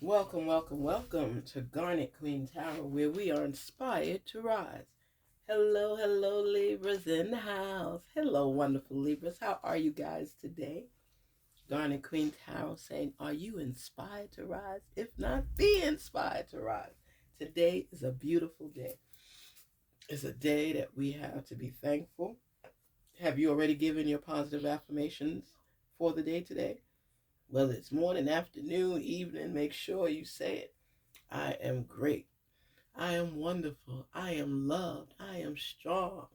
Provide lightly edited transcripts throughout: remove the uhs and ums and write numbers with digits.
Welcome, welcome, welcome to Garnetqueentarot, where we are inspired to rise. Hello, hello, Libras in the house. Hello, wonderful Libras. How are you guys today? Garnetqueentarot saying, are you inspired to rise? If not, be inspired to rise. Today is a beautiful day. It's a day that we have to be thankful. Have you already given your positive affirmations for the day today? Whether it's morning, afternoon, evening, make sure you say it. I am great. I am wonderful. I am loved. I am strong.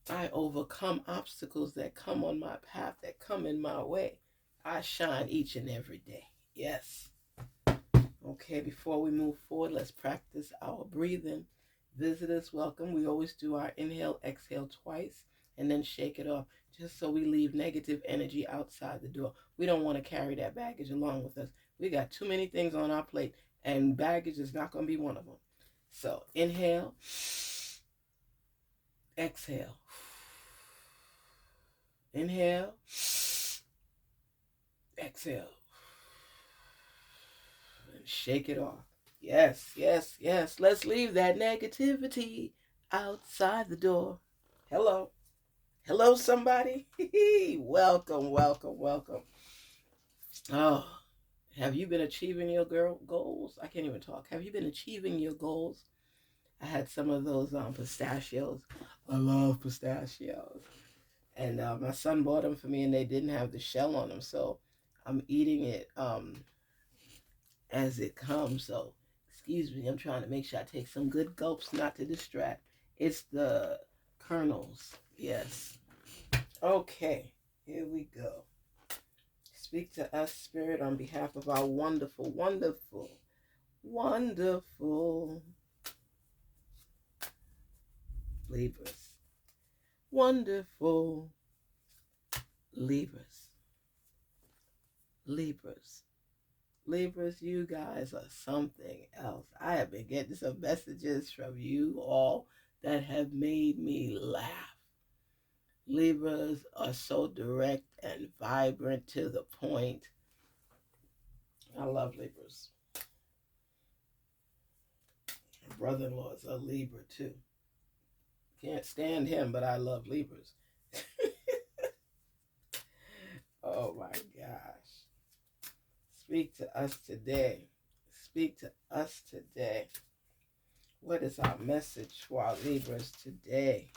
I overcome obstacles that come on my path, that come in my way. I shine each and every day. Yes. Okay, before we move forward, let's practice our breathing. Visitors, welcome. We always do our inhale, exhale twice, and then shake it off, just so we leave negative energy outside the door. We don't want to carry that baggage along with us. We got too many things on our plate, and baggage is not going to be one of them. So, inhale, exhale. Inhale, exhale, and shake it off. Yes, yes, yes. Let's leave that negativity outside the door. Hello. Hello, somebody. Welcome, welcome, welcome. Oh, have you been achieving your goals? I can't even talk. Have you been achieving your goals? I had some of those pistachios. I love pistachios. And my son bought them for me, and they didn't have the shell on them. So I'm eating it as it comes. So excuse me, I'm trying to make sure I take some good gulps not to distract. It's the kernels. Yes. Okay, here we go. Speak to us, Spirit, on behalf of our wonderful, wonderful, wonderful Libras. Wonderful Libras. Libras. Libras, you guys are something else. I have been getting some messages from you all that have made me laugh. Libras are so direct and vibrant, to the point. I love Libras. My brother-in-law is a Libra too. Can't stand him, but I love Libras. Oh my gosh. Speak to us today. Speak to us today. What is our message for our Libras today?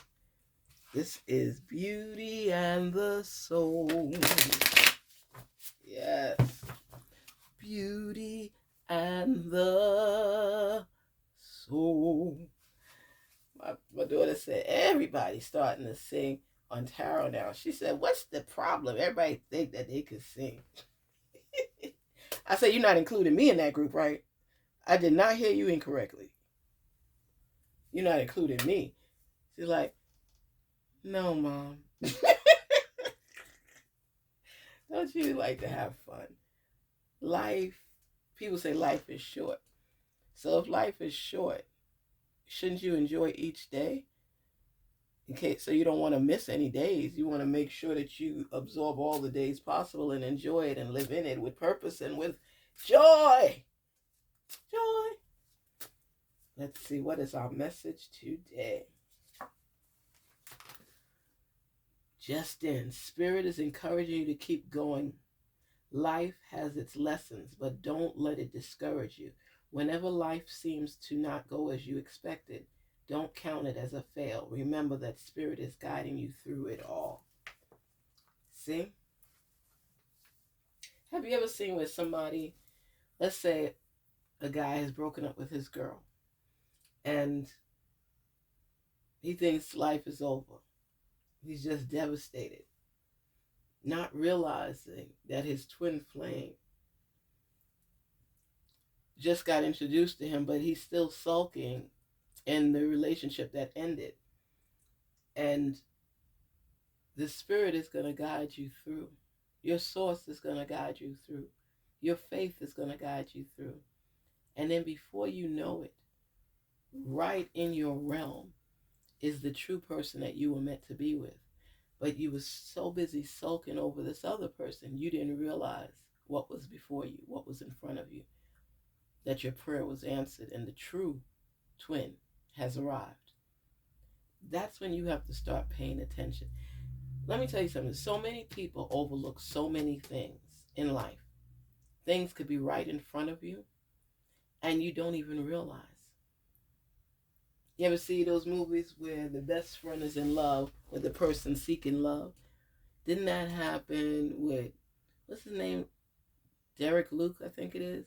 This is Beauty and the Soul. Yes. Beauty and the Soul. My daughter said, everybody's starting to sing on tarot now. She said, what's the problem? Everybody think that they could sing. I said, you're not including me in that group, right? I did not hear you incorrectly. You're not including me. She's like, no, Mom. Don't you like to have fun? Life, people say life is short. So if life is short, shouldn't you enjoy each day? Okay, so you don't want to miss any days. You want to make sure that you absorb all the days possible and enjoy it and live in it with purpose and with joy. Joy. Let's see, what is our message today? Just in, Spirit is encouraging you to keep going. Life has its lessons, but don't let it discourage you. Whenever life seems to not go as you expected, don't count it as a fail. Remember that Spirit is guiding you through it all. See? Have you ever seen where somebody, let's say a guy has broken up with his girl, and he thinks life is over. He's just devastated, not realizing that his twin flame just got introduced to him, but he's still sulking in the relationship that ended. And the Spirit is going to guide you through. Your source is going to guide you through. Your faith is going to guide you through. And then before you know it, right in your realm is the true person that you were meant to be with. But you were so busy sulking over this other person, you didn't realize what was before you, what was in front of you, that your prayer was answered and the true twin has arrived. That's when you have to start paying attention. Let me tell you something. So many people overlook so many things in life. Things could be right in front of you and you don't even realize. You ever see those movies where the best friend is in love with the person seeking love? Didn't that happen with, what's his name? Derek Luke, I think it is.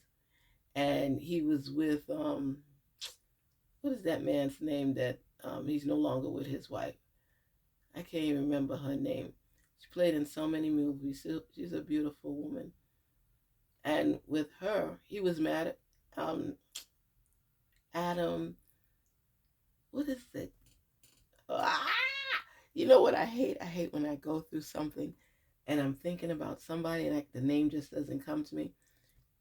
And he was with, what is that man's name that he's no longer with his wife? I can't even remember her name. She played in so many movies. She's a beautiful woman. And with her, he was mad at Adam. What is it? Ah! You know what I hate? I hate when I go through something and I'm thinking about somebody and the name just doesn't come to me.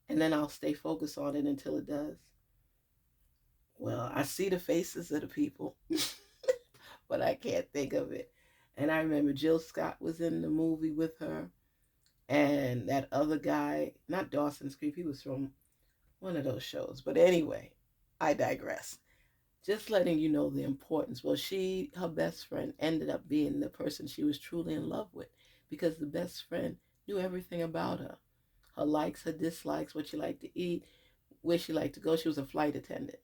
And then I'll stay focused on it until it does. Well, I see the faces of the people, but I can't think of it. And I remember Jill Scott was in the movie with her. And that other guy, not Dawson's Creek, he was from one of those shows. But anyway, I digress. Just letting you know the importance. Well, her best friend, ended up being the person she was truly in love with because the best friend knew everything about her. Her likes, her dislikes, what she liked to eat, where she liked to go. She was a flight attendant.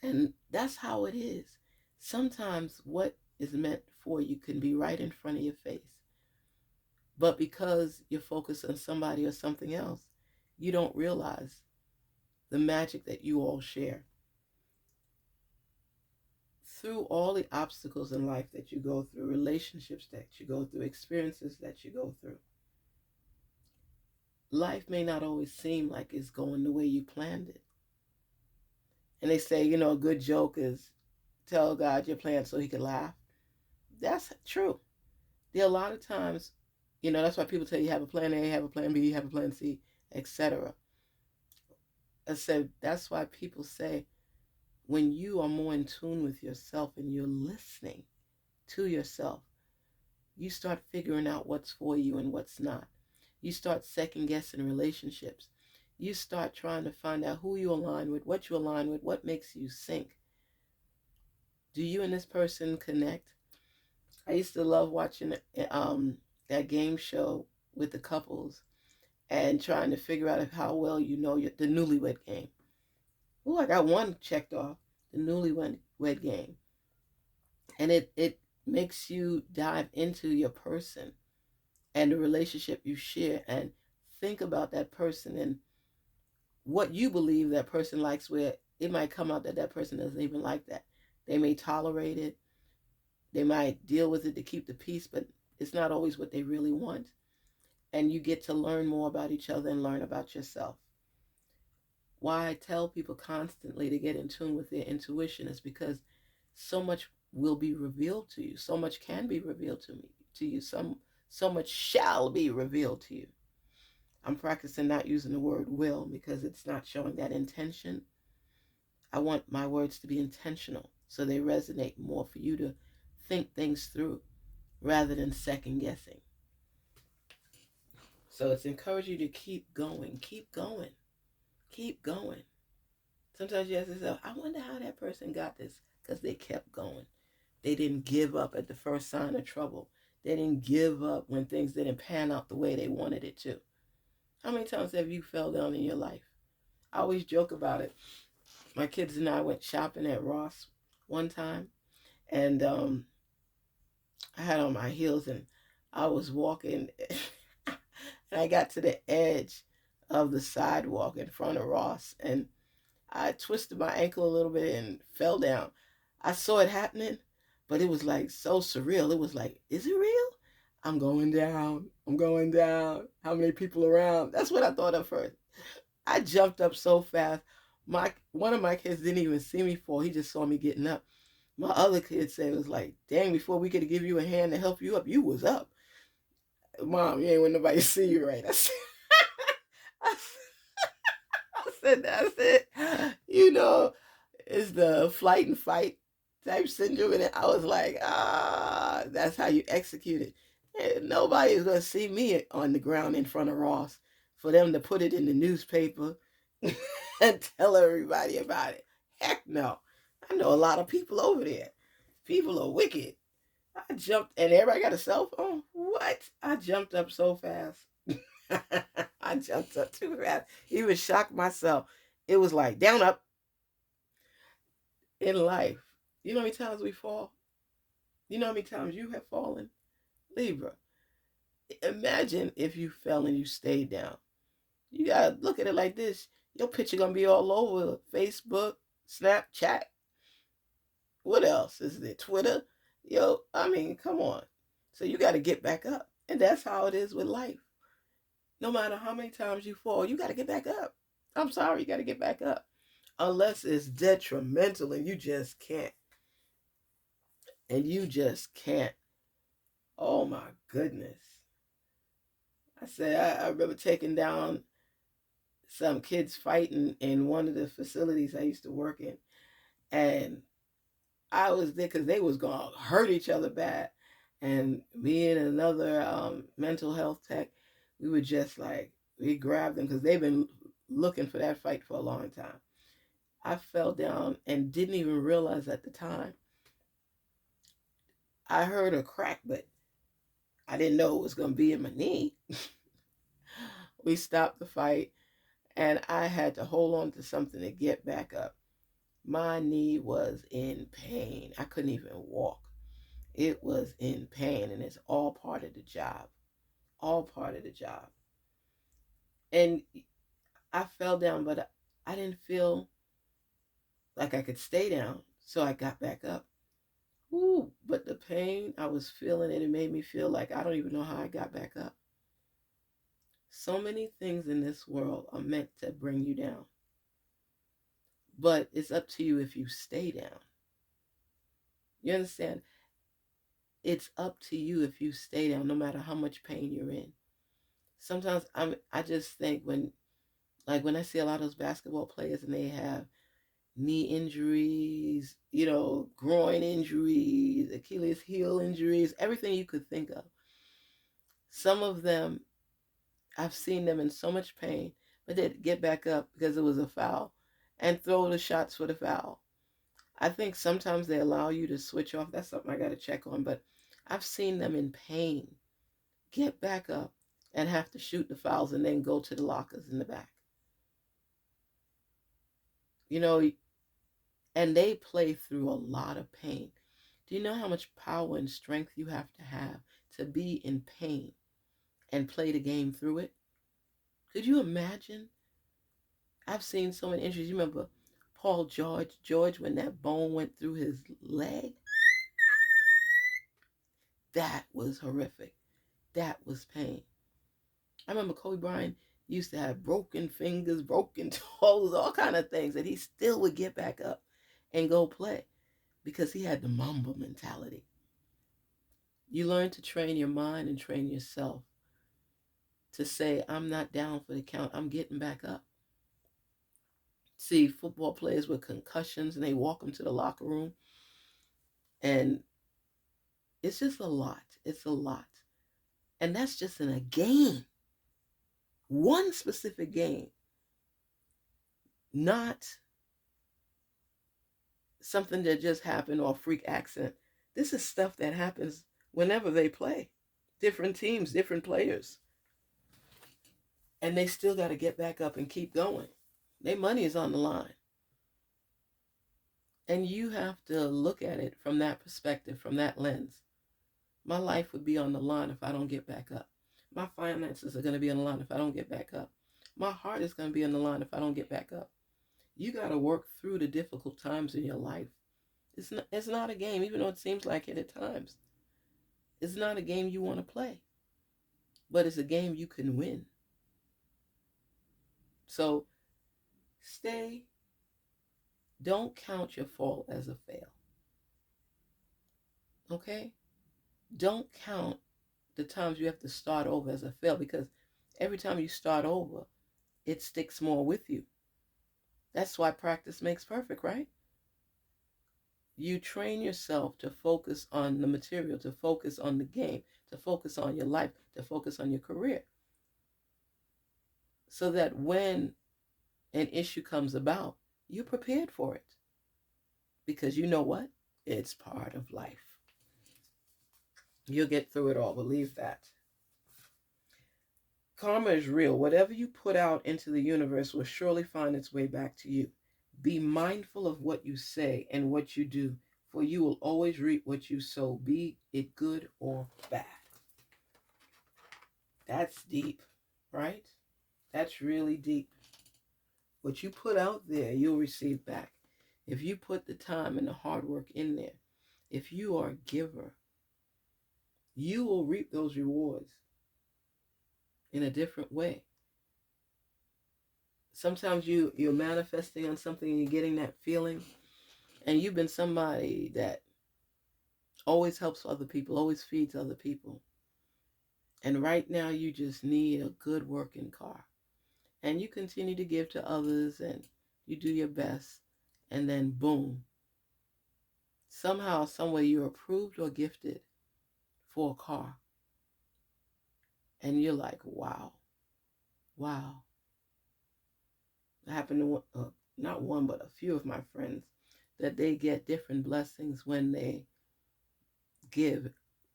And that's how it is. Sometimes what is meant for you can be right in front of your face. But because you're focused on somebody or something else, you don't realize the magic that you all share. Through all the obstacles in life that you go through, relationships that you go through, experiences that you go through, life may not always seem like it's going the way you planned it. And they say, a good joke is tell God your plan so he can laugh. That's true. There are a lot of times, that's why people tell you have a plan A, have a plan B, have a plan C, etc. I said, that's why people say when you are more in tune with yourself and you're listening to yourself, you start figuring out what's for you and what's not. You start second guessing relationships. You start trying to find out who you align with, what you align with, what makes you sync. Do you and this person connect? I used to love watching that game show with the couples and trying to figure out how well you know the newlywed game. Oh, I got one checked off, the newlywed game. And it makes you dive into your person and the relationship you share and think about that person and what you believe that person likes, where it might come out that that person doesn't even like that. They may tolerate it. They might deal with it to keep the peace, but it's not always what they really want. And you get to learn more about each other and learn about yourself. Why I tell people constantly to get in tune with their intuition is because so much will be revealed to you. So much can be revealed to you. So much shall be revealed to you. I'm practicing not using the word will because it's not showing that intention. I want my words to be intentional so they resonate more for you to think things through rather than second guessing. So it's encouraging you to keep going, keep going, keep going. Sometimes you ask yourself, I wonder how that person got this, because they kept going. They didn't give up at the first sign of trouble. They didn't give up when things didn't pan out the way they wanted it to. How many times have you fell down in your life? I always joke about it. My kids and I went shopping at Ross one time, and I had on my heels, and I was walking, and I got to the edge of the sidewalk in front of Ross, and I twisted my ankle a little bit and fell down. I saw it happening, but it was like so surreal. It was like, is it real? I'm going down. I'm going down. How many people around? That's what I thought at first. I jumped up so fast. One of my kids didn't even see me fall. He just saw me getting up. My other kid said, it was like, dang, before we could give you a hand to help you up, you was up. Mom, you ain't want nobody to see you right. I said, I said, that's it. It's the flight and fight type syndrome. And I was like, that's how you execute it. Nobody's going to see me on the ground in front of Ross for them to put it in the newspaper and tell everybody about it. Heck no. I know a lot of people over there. People are wicked. I jumped, and everybody got a cell phone. What? I jumped up so fast. I jumped up too fast. Even shocked myself. It was like down, up in life. You know how many times we fall? You know how many times you have fallen? Libra. Imagine if you fell and you stayed down. You gotta look at it like this. Your picture gonna be all over Facebook, Snapchat. What else is there? Twitter. Yo, I mean, come on. So you gotta get back up. And that's how it is with life. No matter how many times you fall, you gotta get back up. I'm sorry, you gotta get back up. Unless it's detrimental and you just can't. And you just can't. Oh my goodness. I said, I remember taking down some kids fighting in one of the facilities I used to work in. And I was there because they was going to hurt each other bad. And me and another mental health tech, we were just like, we grabbed them because they've been looking for that fight for a long time. I fell down and didn't even realize at the time. I heard a crack, but I didn't know it was going to be in my knee. We stopped the fight, and I had to hold on to something to get back up. My knee was in pain. I couldn't even walk. It was in pain, and it's all part of the job. All part of the job. And I fell down, but I didn't feel like I could stay down, so I got back up. Ooh, but the pain, I was feeling it. It made me feel like I don't even know how I got back up. So many things in this world are meant to bring you down. But it's up to you if you stay down. You understand? It's up to you if you stay down, no matter how much pain you're in. Sometimes I just think when I see a lot of those basketball players and they have knee injuries, groin injuries, Achilles heel injuries, everything you could think of. Some of them, I've seen them in so much pain, but they'd get back up because it was a foul and throw the shots for the foul. I think sometimes they allow you to switch off. That's something I got to check on. But I've seen them in pain get back up and have to shoot the fouls and then go to the lockers in the back. And they play through a lot of pain. Do you know how much power and strength you have to be in pain and play the game through it? Could you imagine? I've seen so many injuries. You remember Paul George, when that bone went through his leg? That was horrific. That was pain. I remember Kobe Bryant used to have broken fingers, broken toes, all kind of things, and he still would get back up and go play because he had the Mamba mentality. You learn to train your mind and train yourself to say, I'm not down for the count. I'm getting back up. See football players with concussions and they walk them to the locker room. And it's just a lot. It's a lot. And that's just in a game. One specific game. Not something that just happened or a freak accident. This is stuff that happens whenever they play. Different teams, different players. And they still got to get back up and keep going. Their money is on the line. And you have to look at it from that perspective, from that lens. My life would be on the line if I don't get back up. My finances are going to be on the line if I don't get back up. My heart is going to be on the line if I don't get back up. You got to work through the difficult times in your life. It's not a game, even though it seems like it at times. It's not a game you want to play. But it's a game you can win. So don't count your fall as a fail. Okay? Don't count the times you have to start over as a fail, because every time you start over, it sticks more with you. That's why practice makes perfect, right? You train yourself to focus on the material, to focus on the game, to focus on your life, to focus on your career. So that when an issue comes about, you're prepared for it. Because you know what? It's part of life. You'll get through it all. Believe that. Karma is real. Whatever you put out into the universe will surely find its way back to you. Be mindful of what you say and what you do, for you will always reap what you sow, be it good or bad. That's deep, right? That's really deep. What you put out there, you'll receive back. If you put the time and the hard work in there, if you are a giver, you will reap those rewards in a different way. Sometimes you're manifesting on something and you're getting that feeling, and you've been somebody that always helps other people, always feeds other people. And right now you just need a good working car. And you continue to give to others and you do your best. And then boom, somehow, someway you're approved or gifted for a car. And you're like, wow. It happened to not one, but a few of my friends, that they get different blessings when they give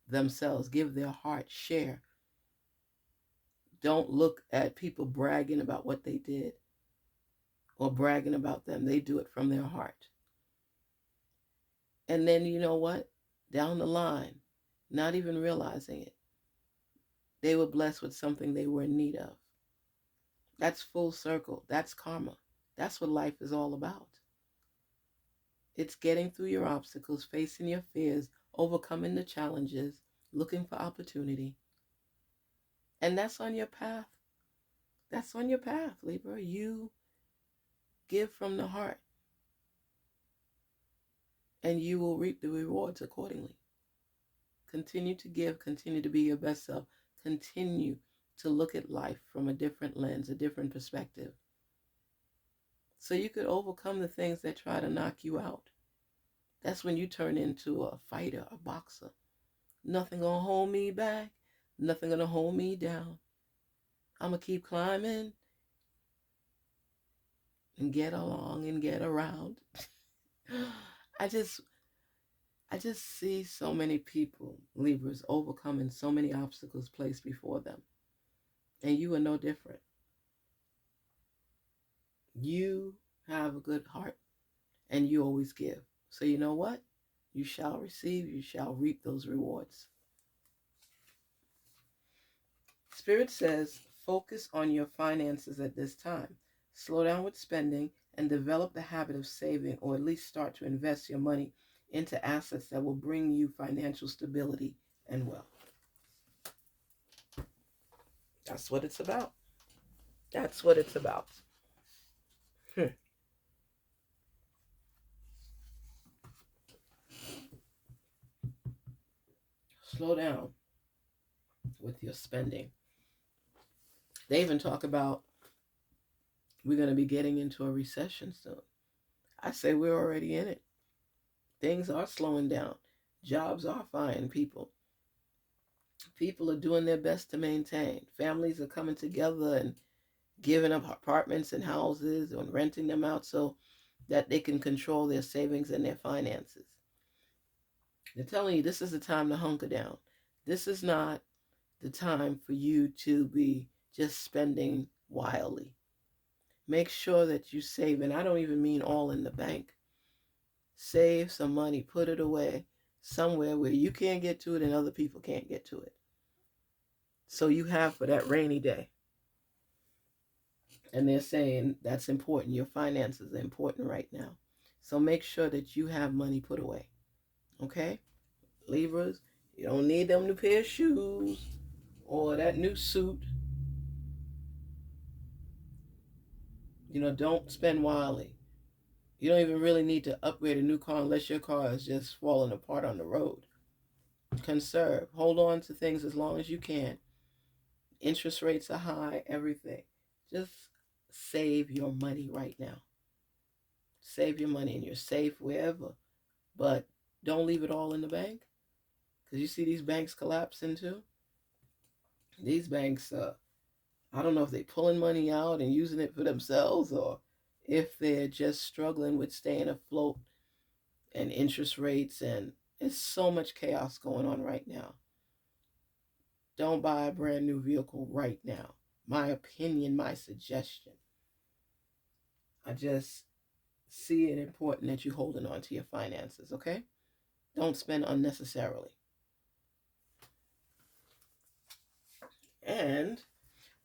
themselves, give their heart, share. Don't look at people bragging about what they did or bragging about them. They do it from their heart. And then you know what? Down the line, not even realizing it, they were blessed with something they were in need of. That's full circle. That's karma. That's what life is all about. It's getting through your obstacles, facing your fears, overcoming the challenges, looking for opportunity. And that's on your path. That's on your path, Libra. You give from the heart, and you will reap the rewards accordingly. Continue to give, continue to be your best self, continue to look at life from a different lens, a different perspective, so you could overcome the things that try to knock you out. That's when you turn into a fighter, a boxer. Nothing gonna hold me back, nothing gonna hold me down. I'm gonna keep climbing and get along and get around. I just see so many people, Libras, overcoming so many obstacles placed before them. And you are no different. You have a good heart and you always give. So you know what? You shall receive, you shall reap those rewards. Spirit says, focus on your finances at this time. Slow down with spending and develop the habit of saving, or at least start to invest your money into assets that will bring you financial stability and wealth. That's what it's about. That's what it's about. Slow down with your spending. They even talk about we're going to be getting into a recession soon. I say we're already in it. Things are slowing down. Jobs are firing people. People are doing their best to maintain. Families are coming together and giving up apartments and houses and renting them out so that they can control their savings and their finances. They're telling you this is the time to hunker down. This is not the time for you to be just spending wildly. Make sure that you save, and I don't even mean all in the bank. Save some money, put it away somewhere where you can't get to it and other people can't get to it. So you have for that rainy day. And they're saying that's important. Your finances are important right now. So make sure that you have money put away. Okay? Libras, you don't need them new pair of shoes or that new suit. Don't spend wildly. You don't even really need to upgrade a new car unless your car is just falling apart on the road. Conserve. Hold on to things as long as you can. Interest rates are high, everything. Just save your money right now. Save your money and you're safe wherever. But don't leave it all in the bank. Because you see these banks collapsing too. These banks, I don't know if they're pulling money out and using it for themselves, or if they're just struggling with staying afloat and interest rates. And it's so much chaos going on right now. Don't buy a brand new vehicle right now. My opinion, my suggestion. I just see it important that you're holding on to your finances, okay? Don't spend unnecessarily. And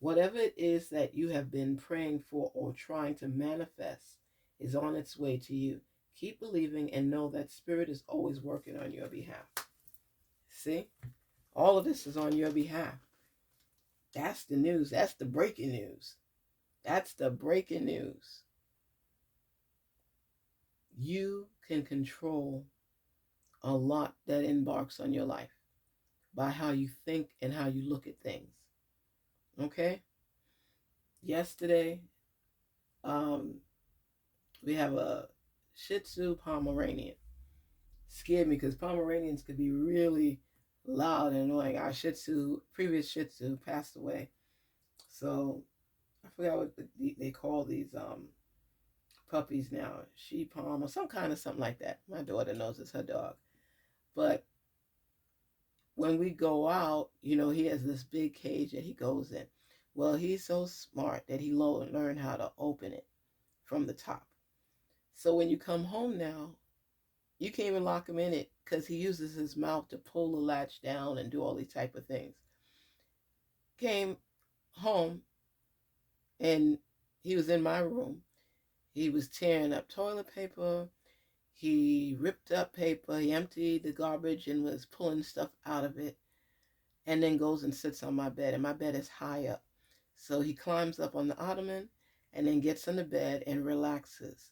whatever it is that you have been praying for or trying to manifest is on its way to you. Keep believing and know that Spirit is always working on your behalf. See? All of this is on your behalf. That's the news. That's the breaking news. That's the breaking news. You can control a lot that embarks on your life by how you think and how you look at things. Okay? Yesterday, we have a Shih Tzu Pomeranian. Scared me because Pomeranians could be really loud and annoying. Our previous Shih Tzu passed away. So I forgot what they call these puppies now. She Pom or some kind of something like that. My daughter knows it's her dog. But when we go out, he has this big cage that he goes in. Well, he's so smart that he learned how to open it from the top. So when you come home now, you can't even lock him in it because he uses his mouth to pull the latch down and do all these type of things. Came home and he was in my room. He was tearing up toilet paper. He ripped up paper. He emptied the garbage and was pulling stuff out of it, and then goes and sits on my bed. And my bed is high up. So he climbs up on the ottoman and then gets in the bed and relaxes.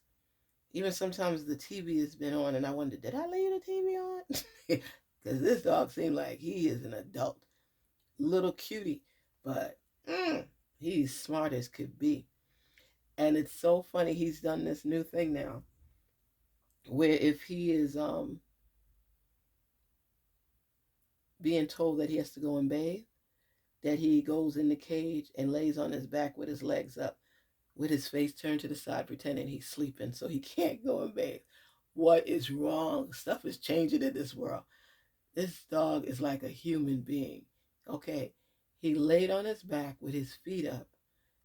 Even sometimes the TV has been on and I wondered, did I leave the TV on? Because this dog seemed like he is an adult. Little cutie. But he's smart as could be. And it's so funny, he's done this new thing now where if he is being told that he has to go and bathe, that he goes in the cage and lays on his back with his legs up, with his face turned to the side, pretending he's sleeping so he can't go and bathe. What is wrong? Stuff is changing in this world. This dog is like a human being. Okay, he laid on his back with his feet up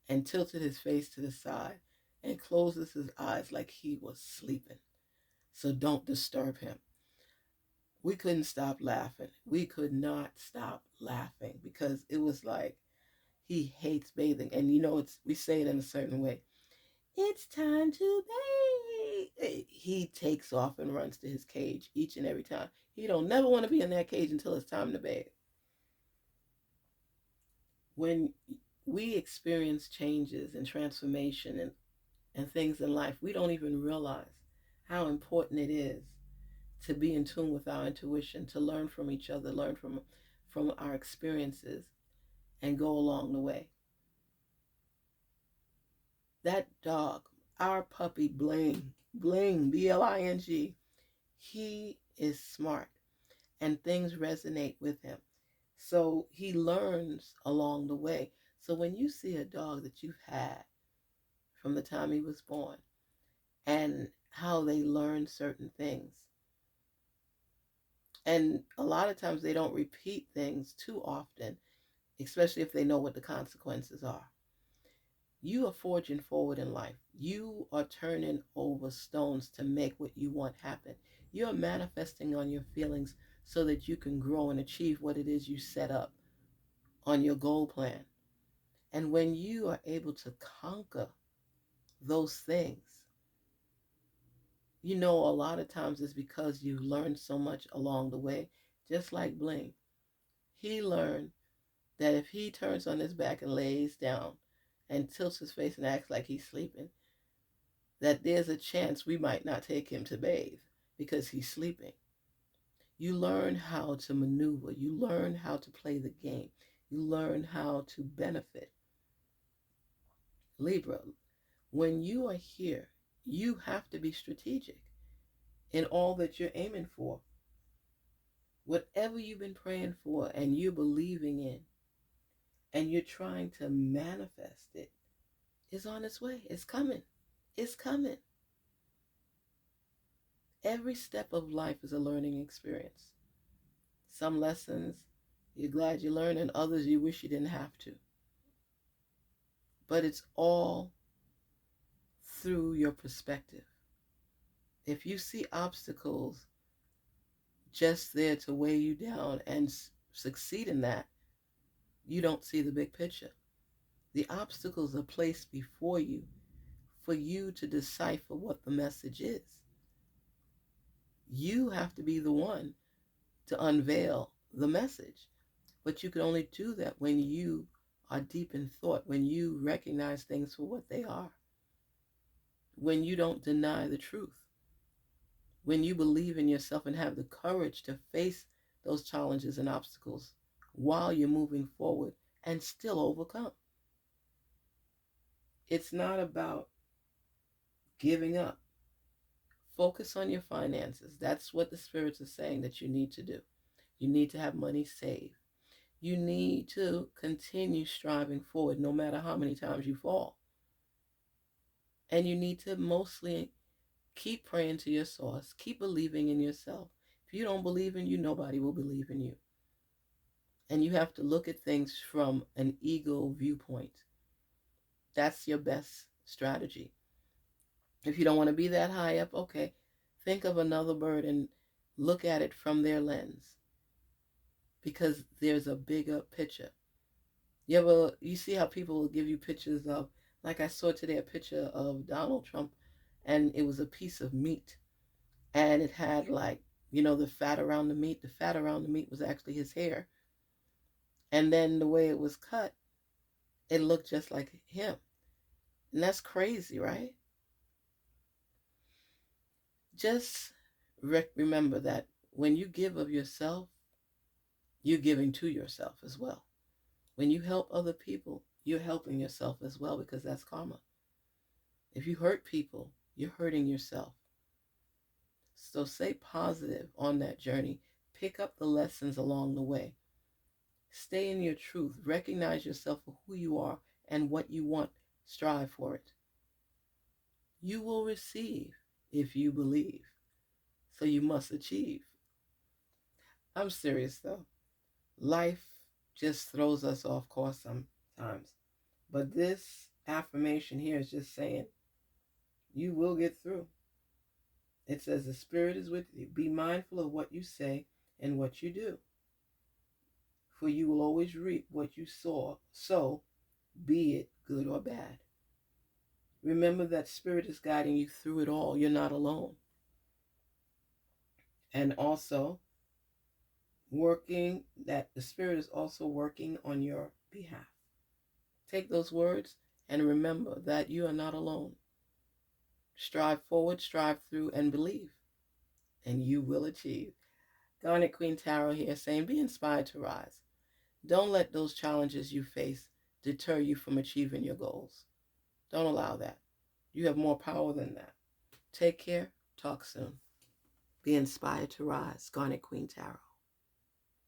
and tilted his face to the side and closes his eyes like he was sleeping. So don't disturb him. We couldn't stop laughing. We could not stop laughing because it was like he hates bathing. And we say it in a certain way. It's time to bathe. He takes off and runs to his cage each and every time. He don't never want to be in that cage until it's time to bathe. When we experience changes and transformation and things in life, we don't even realize how important it is to be in tune with our intuition, to learn from each other, learn from our experiences, and go along the way. That dog, our puppy Bling, Bling, he is smart and things resonate with him. So he learns along the way. So when you see a dog that you've had from the time he was born and how they learn certain things, and a lot of times they don't repeat things too often, especially if they know what the consequences are. You are forging forward in life. You are turning over stones to make what you want happen. You are manifesting on your feelings so that you can grow and achieve what it is you set up on your goal plan. And when you are able to conquer those things, a lot of times it's because you learned so much along the way, just like Bling. He learned that if he turns on his back and lays down and tilts his face and acts like he's sleeping, that there's a chance we might not take him to bathe because he's sleeping. You learn how to maneuver. You learn how to play the game. You learn how to benefit. Libra, when you are here, you have to be strategic in all that you're aiming for. Whatever you've been praying for and you're believing in and you're trying to manifest it is on its way. It's coming. It's coming. Every step of life is a learning experience. Some lessons you're glad you learned, and others you wish you didn't have to. But it's all through your perspective. If you see obstacles just there to weigh you down and succeed in that, you don't see the big picture. The obstacles are placed before you for you to decipher what the message is. You have to be the one to unveil the message. But you can only do that when you are deep in thought, when you recognize things for what they are, when you don't deny the truth, when you believe in yourself and have the courage to face those challenges and obstacles while you're moving forward and still overcome. It's not about giving up. Focus on your finances. That's what the spirits are saying that you need to do. You need to have money saved. You need to continue striving forward no matter how many times you fall. And you need to mostly keep praying to your source. Keep believing in yourself. If you don't believe in you, nobody will believe in you. And you have to look at things from an ego viewpoint. That's your best strategy. If you don't want to be that high up, okay, think of another bird and look at it from their lens, because there's a bigger picture. You see how people will give you pictures of, like I saw today, a picture of Donald Trump, and it was a piece of meat, and it had, like, the fat around the meat. The fat around the meat was actually his hair, and then the way it was cut, it looked just like him. And that's crazy, right? Just remember that when you give of yourself, you're giving to yourself as well. When you help other people, you're helping yourself as well, because that's karma. If you hurt people, you're hurting yourself. So stay positive on that journey. Pick up the lessons along the way. Stay in your truth. Recognize yourself for who you are and what you want. Strive for it. You will receive if you believe. So you must achieve. I'm serious though. Life just throws us off course sometimes. But this affirmation here is just saying, you will get through. It says the Spirit is with you. Be mindful of what you say and what you do, for you will always reap what you sow, be it good or bad. Remember that Spirit is guiding you through it all. You're not alone. And also, that the Spirit is also working on your behalf. Take those words and remember that you are not alone. Strive forward, strive through, and believe, and you will achieve. Garnetqueentarot here saying, be inspired to rise. Don't let those challenges you face deter you from achieving your goals. Don't allow that. You have more power than that. Take care. Talk soon. Be inspired to rise. Garnetqueentarot.